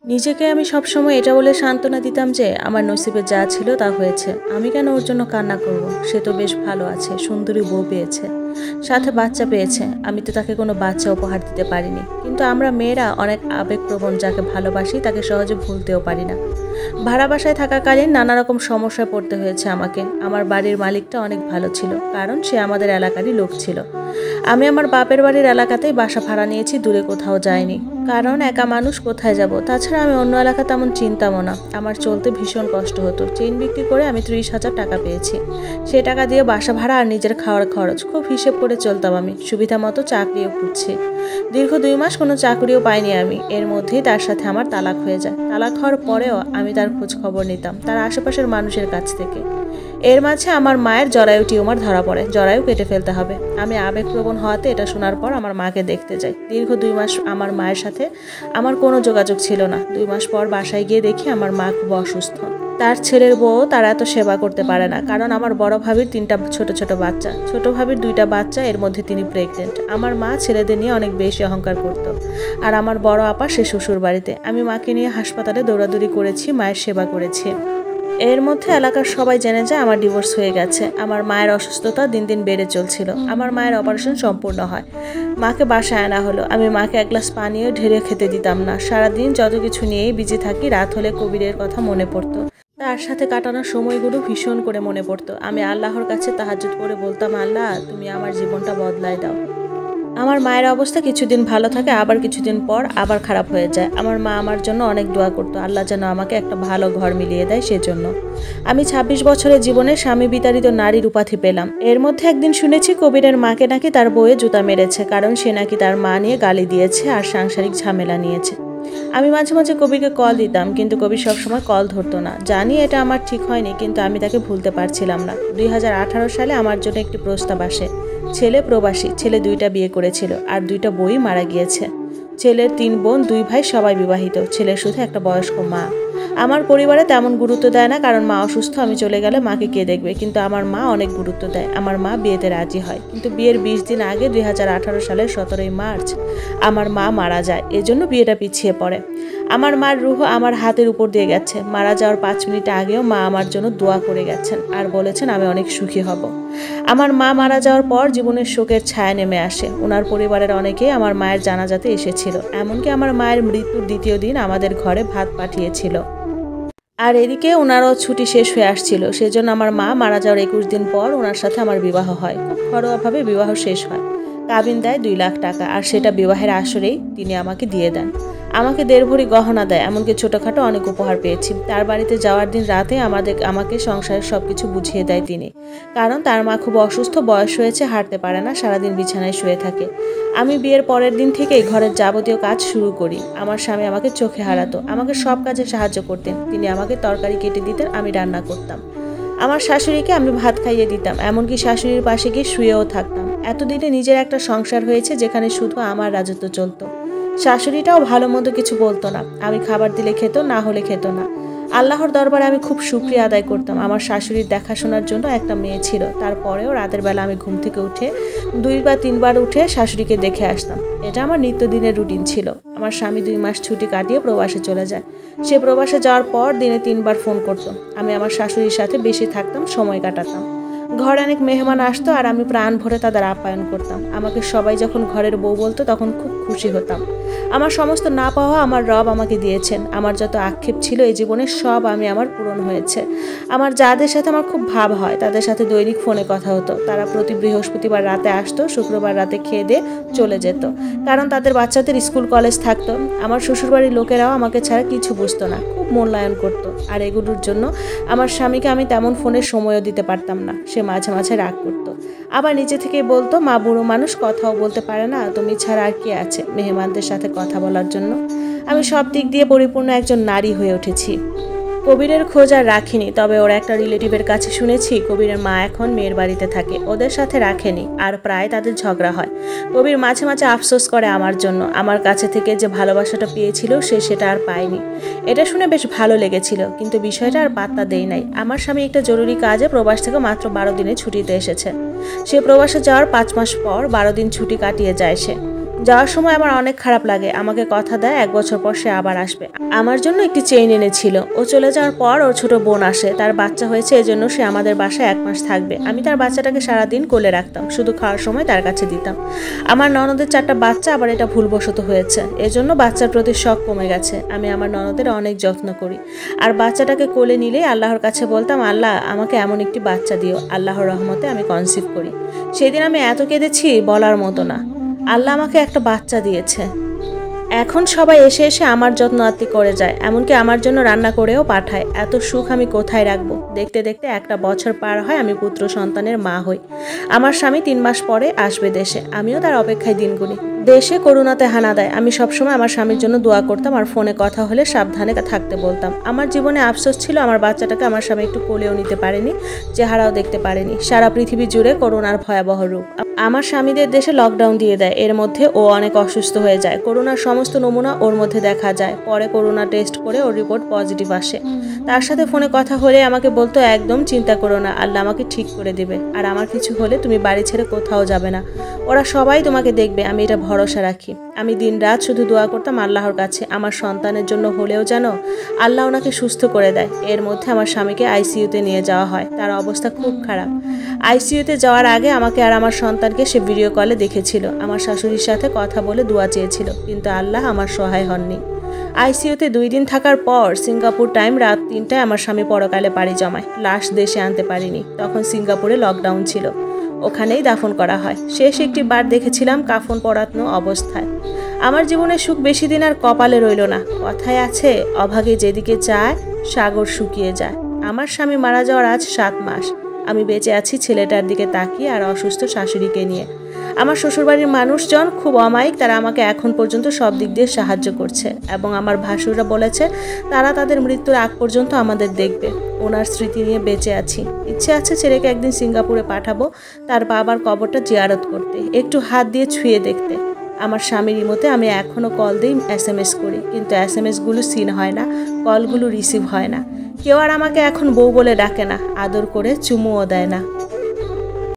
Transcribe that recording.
নিজেকে আমি সবসময় এটা বলে সান্ত্বনা দিতাম যে আমার নসিবে যা ছিল তা হয়েছে। আমি কেন ওর জন্য কান্না করব? সে তো বেশ ভালো আছে, সুন্দরী বউ পেয়েছে, সাথে বাচ্চা পেয়েছে। আমি তো তাকে কোনো বাচ্চা উপহার দিতে পারিনি। কিন্তু আমরা মেয়েরা অনেক আবেগপ্রবণ, যাকে ভালোবাসি তাকে সহজে ভুলতেও পারি না। ভাড়া বাসায় থাকাকালীন নানা রকম সমস্যায় পড়তে হয়েছে আমাকে। আমার বাড়ির মালিকটা অনেক ভালো ছিল, কারণ সে আমাদের এলাকারই লোক ছিল। আমি আমার বাপের বাড়ির এলাকাতেই বাসা ভাড়া নিয়েছি, দূরে কোথাও যাইনি। কারণ একা মানুষ কোথায় যাব? তাছাড়া আমি অন্য এলাকা তেমন চিনতামও না। আমার চলতে ভীষণ কষ্ট হতো। চেইন বিক্রি করে আমি 30,000 টাকা পেয়েছি। সে টাকা দিয়ে বাসা ভাড়া আর নিজের খাওয়ার খরচ খুব হিসেব করে চলতাম আমি। সুবিধা মতো চাকরিও খুঁজছি। দীর্ঘ 2 মাস কোনো চাকরিও পাইনি আমি। এর মধ্যেই তার সাথে আমার তালাক হয়ে যায়। তালাক হওয়ার পরেও আমি তার খোঁজ খবর নিতাম তার আশেপাশের মানুষের কাছ থেকে। এর মাঝে আমার মায়ের জরায়ু টিউমার ধরা পড়ে, জরায়ু কেটে ফেলতে হবে। আমি আবেগপ্রবণ হওয়াতে এটা শোনার পর আমার মাকে দেখতে যাই। দীর্ঘ 2 মাস আমার মায়ের সাথে আমার কোনো যোগাযোগ ছিল না। 2 মাস পর বাসায় গিয়ে দেখি আমার মা খুব অসুস্থ। তার ছেলের বউ তারা এত সেবা করতে পারে না, কারণ আমার বড় ভাবির 3টা ছোট ছোট বাচ্চা, ছোট ভাবির 2টা বাচ্চা, এর মধ্যে তিনি প্রেগনেন্ট। আমার মা ছেলেদের নিয়ে অনেক বেশি অহংকার করত। আর আমার বড় আপা সে শ্বশুর বাড়িতে। আমি মাকে নিয়ে হাসপাতালে দৌড়াদৌড়ি করেছি, মায়ের সেবা করেছি। এর মধ্যে এলাকার সবাই জেনে যায় আমার ডিভোর্স হয়ে গেছে। আমার মায়ের অসুস্থতা দিন দিন বেড়ে চলছিল। আমার মায়ের অপারেশন সম্পূর্ণ হয়। মাকে বাসায় আনা হলো। আমি মাকে এক গ্লাস পানিও ঢেলে খেতে দিতাম না। সারাদিন যত কিছু নিয়েই বিজি থাকি। রাত হলে কবিরের কথা মনে পড়তো। তার সাথে কাটানোর সময়গুলো ভীষণ করে মনে পড়তো। আমি আল্লাহর কাছে তাহাজ্জুদ করে বলতাম, আল্লাহ তুমি আমার জীবনটা বদলায় দাও। আমার মায়ের অবস্থা কিছুদিন ভালো থাকে, আবার কিছুদিন পর আবার খারাপ হয়ে যায়। আমার মা আমার জন্য অনেক দোয়া করতো, আল্লাহ যেন আমাকে একটা ভালো ঘর মিলিয়ে দেয়। সেজন্য আমি 26 বছরের জীবনে স্বামী বিতাড়িত নারীর উপাধি পেলাম। এর মধ্যে একদিন শুনেছি কবিরের মাকে নাকি তার বউয়ে জুতা মেরেছে, কারণ সে নাকি তার মা নিয়ে গালি দিয়েছে আর সাংসারিক ঝামেলা নিয়েছে। আমি মাঝে মাঝে কবিকে কল দিতাম, কিন্তু কবি সবসময় কল ধরতো না। জানি এটা আমার ঠিক হয়নি, কিন্তু আমি তাকে ভুলতে পারছিলাম না। 2018 সালে আমার জন্য একটি প্রস্তাব আসে। ছেলে প্রবাসী, ছেলে 2টা বিয়ে করেছিল আর 2টা বউই মারা গিয়েছে। ছেলের 3 বোন, 2 ভাই, সবাই বিবাহিত। ছেলের শুধু একটা বয়স্ক মা। আমার পরিবারে তেমন গুরুত্ব দেয় না, কারণ মা অসুস্থ। আমি চলে গেলে মাকে কে দেখবে? কিন্তু আমার মা অনেক গুরুত্ব দেয়। আমার মা বিয়েতে রাজি হয়, কিন্তু বিয়ের 20 দিন আগে 2018 সালের 17ই মার্চ আমার মা মারা যায়। এজন্য বিয়েটা পিছিয়ে পড়ে। আমার মার রুহ আমার হাতের উপর দিয়ে গেছে। মারা যাওয়ার 5 মিনিট আগেও মা আমার জন্য দোয়া করে গেছেন আর বলেছেন আমি অনেক সুখী হব। আমার মা মারা যাওয়ার পর জীবনের শোকের ছায়া নেমে আসে। ওনার পরিবারের অনেকেই আমার মায়ের জানাজাতে এসেছিল। এমনকি আমার মায়ের মৃত্যুর 2য় দিন আমাদের ঘরে ভাত পাঠিয়েছিল। আর এদিকে ওনারও ছুটি শেষ হয়ে আসছিল। সেজন্য আমার মা মারা যাওয়ার 21 দিন পর ওনার সাথে আমার বিবাহ হয়। খুব ঘরোয়াভাবে বিবাহ শেষ হয়। কাবিন দেয় 2 লাখ টাকা, আর সেটা বিবাহের আসরেই তিনি আমাকে দিয়ে দেন। আমাকে 1.5 ভরি গহনা দেয়, এমনকি ছোটোখাটো অনেক উপহার পেয়েছি। তার বাড়িতে যাওয়ার দিন রাতে আমাকে সংসারের সব কিছু বুঝিয়ে দেয় তিনি, কারণ তার মা খুব অসুস্থ, বয়স হয়েছে, হাঁটতে পারে না, সারাদিন বিছানায় শুয়ে থাকে। আমি বিয়ের পরের দিন থেকেই ঘরের যাবতীয় কাজ শুরু করি। আমার স্বামী আমাকে চোখে হারাতো, আমাকে সব কাজে সাহায্য করতেন। তিনি আমাকে তরকারি কেটে দিতেন, আমি রান্না করতাম। আমার শাশুড়িকে আমি ভাত খাইয়ে দিতাম, এমনকি শাশুড়ির পাশে গিয়ে শুয়েও থাকতাম। এতদিনে নিজের একটা সংসার হয়েছে যেখানে শুধু আমার রাজত্ব চলতো। শাশুড়িটাও ভালো মন্দ কিছু বলতো না। আমি খাবার দিলে খেত, না হলে খেত না। আল্লাহর দরবারে আমি খুব শুকরিয়া আদায় করতাম। আমার শাশুড়ির দেখাশোনার জন্য একটা মেয়ে ছিল। তারপরেও রাতের বেলা আমি ঘুম থেকে উঠে 2 বা 3 বার উঠে শাশুড়িকে দেখে আসতাম। এটা আমার নিত্যদিনের রুটিন ছিল। আমার স্বামী 2 মাস ছুটি কাটিয়ে প্রবাসে চলে যায়। সে প্রবাসে যাওয়ার পর দিনে 3 বার ফোন করতো। আমি আমার শাশুড়ির সাথে বেশি থাকতাম, সময় কাটাতাম। ঘরে অনেক মেহমান আসতো আর আমি প্রাণ ভরে তাদের আপ্যায়ন করতাম। আমাকে সবাই যখন ঘরের বউ বলতো তখন খুব খুশি হতাম। আমার সমস্ত না পাওয়া আমার রব আমাকে দিয়েছেন। আমার যত আক্ষেপ ছিল এই জীবনে সব আমার পূরণ হয়েছে। আমার যাদের সাথে আমার খুব ভাব হয় তাদের সাথে দৈনিক ফোনে কথা হতো। তারা প্রতি বৃহস্পতিবার রাতে আসতো, শুক্রবার রাতে খেয়ে দিয়ে চলে যেত, কারণ তাদের বাচ্চাদের স্কুল কলেজ থাকতো। আমার শ্বশুরবাড়ির লোকেরাও আমাকে ছাড়া কিছু বুঝতো না, খুব মূল্যায়ন করতো। আর এগুলোর জন্য আমার স্বামীকে আমি তেমন ফোনের সময়ও দিতে পারতাম না। সে মাঝে মাঝে রাগ করতো, আবার নিজে থেকে বলতো মা বুড়ো মানুষ, কথাও বলতে পারে না, তুমি ছাড়া আর কে আছে মেহমানদের সাথে কথা বলার জন্য। আমি সব দিক দিয়ে পরিপূর্ণ একজন নারী হয়ে উঠেছি। কবিরের খোঁজ আর রাখিনি, তবে ওর একটা রিলেটিভের কাছে শুনেছি কবিরের মা এখন মেয়ের বাড়িতে থাকে। ওদের সাথে রাখেনি আর প্রায় তাদের ঝগড়া হয়। কবির মাঝে মাঝে আফসোস করে আমার জন্য। আমার কাছে থেকে যে ভালোবাসাটা পেয়েছিল সে সেটা আর পায়নি। এটা শুনে বেশ ভালো লেগেছিল, কিন্তু বিষয়টা আর পাত্তা দেই নাই। আমার স্বামী একটা জরুরি কাজে প্রবাস থেকে মাত্র 12 দিনে ছুটিতে এসেছে। সে প্রবাসে যাওয়ার 5 মাস পর 12 দিন ছুটি কাটিয়ে যায় সে। যাওয়ার সময় আমার অনেক খারাপ লাগে। আমাকে কথা দেয় 1 বছর পর সে আবার আসবে। আমার জন্য একটি চেইন এনেছিল। ও চলে যাওয়ার পর ওর ছোট বোন আসে, তার বাচ্চা হয়েছে, এজন্য সে আমাদের বাসায় 1 মাস থাকবে। আমি তার বাচ্চাটাকে সারাদিন কোলে রাখতাম, শুধু খাওয়ার সময় তার কাছে দিতাম। আমার ননদের 4টা বাচ্চা, আবার এটা ভুলবশত হয়েছে, এজন্য বাচ্চার প্রতি শখ কমে গেছে। আমি আমার ননদের অনেক যত্ন করি, আর বাচ্চাটাকে কোলে নিলেই আল্লাহর কাছে বলতাম, আল্লাহ আমাকে এমন একটি বাচ্চা দিও। আল্লাহর রহমতে আমি কনসিভ করি। সেদিন আমি এত কেঁদেছি বলার মতো না। আল্লাহ আমাকে একটা বাচ্চা দিয়েছে। এখন সবাই এসে এসে আমার যত্ন আত্তি করে যায়, এমনকি আমার জন্য রান্না করেও পাঠায়। এত সুখ আমি কোথায় রাখবো? দেখতে দেখতে 1টা বছর পার হয়, আমি পুত্র সন্তানের মা হই। আমার স্বামী 3 মাস পরে আসবে দেশে, আমিও তার অপেক্ষায় দিন গুনি। দেশে করোনাতে হানা দেয়। আমি সবসময় আমার স্বামীর জন্য দোয়া করতাম, আর ফোনে কথা হলে সাবধানে থাকতে বলতাম। আমার জীবনে আফসোস ছিল আমার বাচ্চাটাকে আমার স্বামী একটু কোলেও নিতে পারেনি, চেহারাও দেখতে পারেনি। সারা পৃথিবী জুড়ে করোনার ভয়াবহ রূপ। আমার স্বামীদের দেশে লকডাউন দিয়ে দেয়, এর মধ্যে ও অনেক অসুস্থ হয়ে যায়। করোনার সমস্ত নমুনা ওর মধ্যে দেখা যায়। পরে করোনা টেস্ট করে ওর রিপোর্ট পজিটিভ আসে। তার সাথে ফোনে কথা হলে আমাকে বলতো, একদম চিন্তা করো না, আল্লাহ আমাকে ঠিক করে দিবে, আর আমার কিছু হলে তুমি বাড়ি ছেড়ে কোথাও যাবে না, ওরা সবাই তোমাকে দেখবে, আমি এটা ভরসা রাখি। আমি দিনরাত শুধু দোয়া করতাম আল্লাহর কাছে আমার সন্তানের জন্য হলেও যেন আল্লাহ ওনাকে সুস্থ করে দেয়। এর মধ্যে আমার স্বামীকে আইসিইউতে নিয়ে যাওয়া হয়। তার অবস্থা খুব খারাপ। আইসিইউতে যাওয়ার আগে আমাকে আর আমার সন্তানকে সে ভিডিও কলে দেখেছিল। আমার শাশুড়ির সাথে কথা বলে দোয়া চেয়েছিল, কিন্তু আল্লাহ আমার সহায় হননি। আইসিইউতে 2 দিন থাকার পর সিঙ্গাপুর টাইম রাত 3টায় আমার স্বামী পরকালে পাড়ি জমায়। লাশ দেশে আনতে পারিনি, তখন সিঙ্গাপুরে লকডাউন ছিল। ওখানেই দাফন করা হয়। শেষ একটি বার দেখেছিলাম কাফন পরানো অবস্থায়। আমার জীবনের সুখ বেশি দিন আর কপালে রইল না। কথায় আছে, অভাগে যেদিকে চায় সাগর শুকিয়ে যায়। আমার স্বামী মারা যাওয়ার আজ 7 মাস। আমি বেঁচে আছি ছেলেটার দিকে তাকিয়ে আর অসুস্থ শাশুড়িকে নিয়ে। আমার শ্বশুরবাড়ির মানুষজন খুব অমায়িক, তারা আমাকে এখন পর্যন্ত সব দিক দিয়ে সাহায্য করছে, এবং আমার ভাসুররা বলেছে তারা তাদের মৃত্যুর আগ পর্যন্ত আমাদের দেখবে। ওনার স্মৃতি নিয়ে বেঁচে আছি। ইচ্ছে আছে ছেলেকে একদিন সিঙ্গাপুরে পাঠাবো, তার বাবার কবরটা জিয়ারত করতে, একটু হাত দিয়ে ছুঁয়ে দেখতে। আমার স্বামীর ইমোতে আমি এখনও কল দিই, SMS করি, কিন্তু SMSগুলো সিন হয় না, কলগুলো রিসিভ হয় না। কেউ আর আমাকে এখন বউ বলে ডাকে না, আদর করে চুমুও দেয় না।